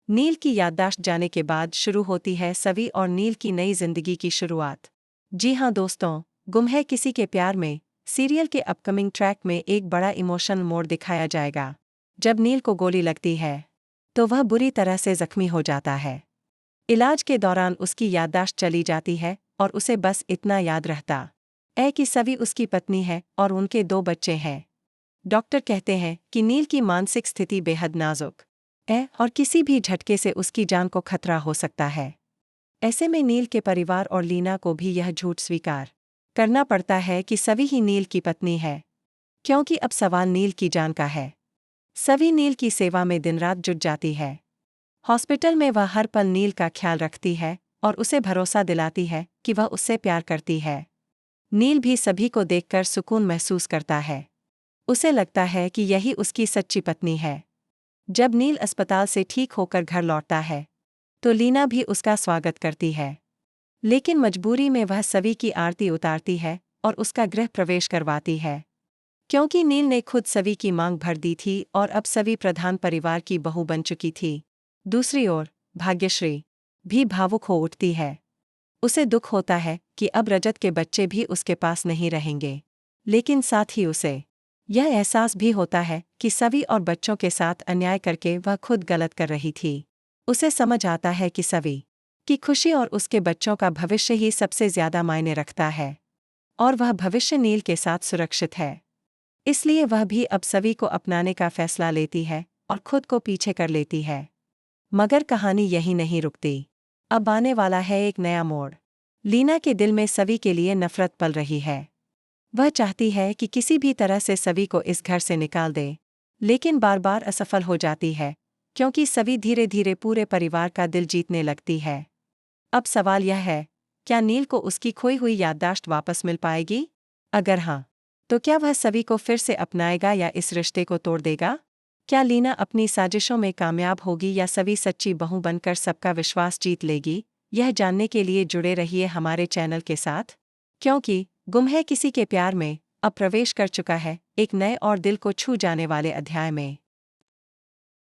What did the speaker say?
नील की याददाश्त जाने के बाद शुरू होती है सवी और नील की नई जिंदगी की शुरुआत। जी हाँ दोस्तों, गुम है किसी के प्यार में सीरियल के अपकमिंग ट्रैक में एक बड़ा इमोशनल मोड़ दिखाया जाएगा। जब नील को गोली लगती है तो वह बुरी तरह से जख्मी हो जाता है। इलाज के दौरान उसकी याददाश्त चली जाती है और उसे बस इतना याद रहता है कि सवी उसकी पत्नी है और उनके 2 बच्चे हैं। डॉक्टर कहते हैं कि नील की मानसिक स्थिति बेहद नाजुक है और किसी भी झटके से उसकी जान को खतरा हो सकता है। ऐसे में नील के परिवार और लीना को भी यह झूठ स्वीकार करना पड़ता है कि सवी ही नील की पत्नी है, क्योंकि अब सवाल नील की जान का है। सवी नील की सेवा में दिन रात जुट जाती है। हॉस्पिटल में वह हर पल नील का ख्याल रखती है और उसे भरोसा दिलाती है कि वह उससे प्यार करती है। नील भी सभी को देखकर सुकून महसूस करता है। उसे लगता है कि यही उसकी सच्ची पत्नी है। जब नील अस्पताल से ठीक होकर घर लौटता है तो लीना भी उसका स्वागत करती है, लेकिन मजबूरी में वह सवी की आरती उतारती है और उसका गृह प्रवेश करवाती है, क्योंकि नील ने खुद सवी की मांग भर दी थी और अब सवी प्रधान परिवार की बहू बन चुकी थी। दूसरी ओर भाग्यश्री भी भावुक हो उठती है। उसे दुख होता है कि अब रजत के बच्चे भी उसके पास नहीं रहेंगे, लेकिन साथ ही उसे यह एहसास भी होता है कि सवी और बच्चों के साथ अन्याय करके वह खुद गलत कर रही थी। उसे समझ आता है कि सवी की खुशी और उसके बच्चों का भविष्य ही सबसे ज्यादा मायने रखता है, और वह भविष्य नील के साथ सुरक्षित है। इसलिए वह भी अब सवी को अपनाने का फैसला लेती है और खुद को पीछे कर लेती है। मगर कहानी यही नहीं रुकती। अब आने वाला है एक नया मोड़। लीना के दिल में सवी के लिए नफरत पल रही है। वह चाहती है कि किसी भी तरह से सवी को इस घर से निकाल दे, लेकिन बार बार असफल हो जाती है, क्योंकि सवी धीरे धीरे पूरे परिवार का दिल जीतने लगती है। अब सवाल यह है, क्या नील को उसकी खोई हुई याददाश्त वापस मिल पाएगी? अगर हाँ, तो क्या वह सवी को फिर से अपनाएगा या इस रिश्ते को तोड़ देगा? क्या लीना अपनी साजिशों में कामयाब होगी या सवी सच्ची बहू बनकर सबका विश्वास जीत लेगी? यह जानने के लिए जुड़े रहिए हमारे चैनल के साथ, क्योंकि गुम है किसी के प्यार में अब प्रवेश कर चुका है एक नए और दिल को छू जाने वाले अध्याय में।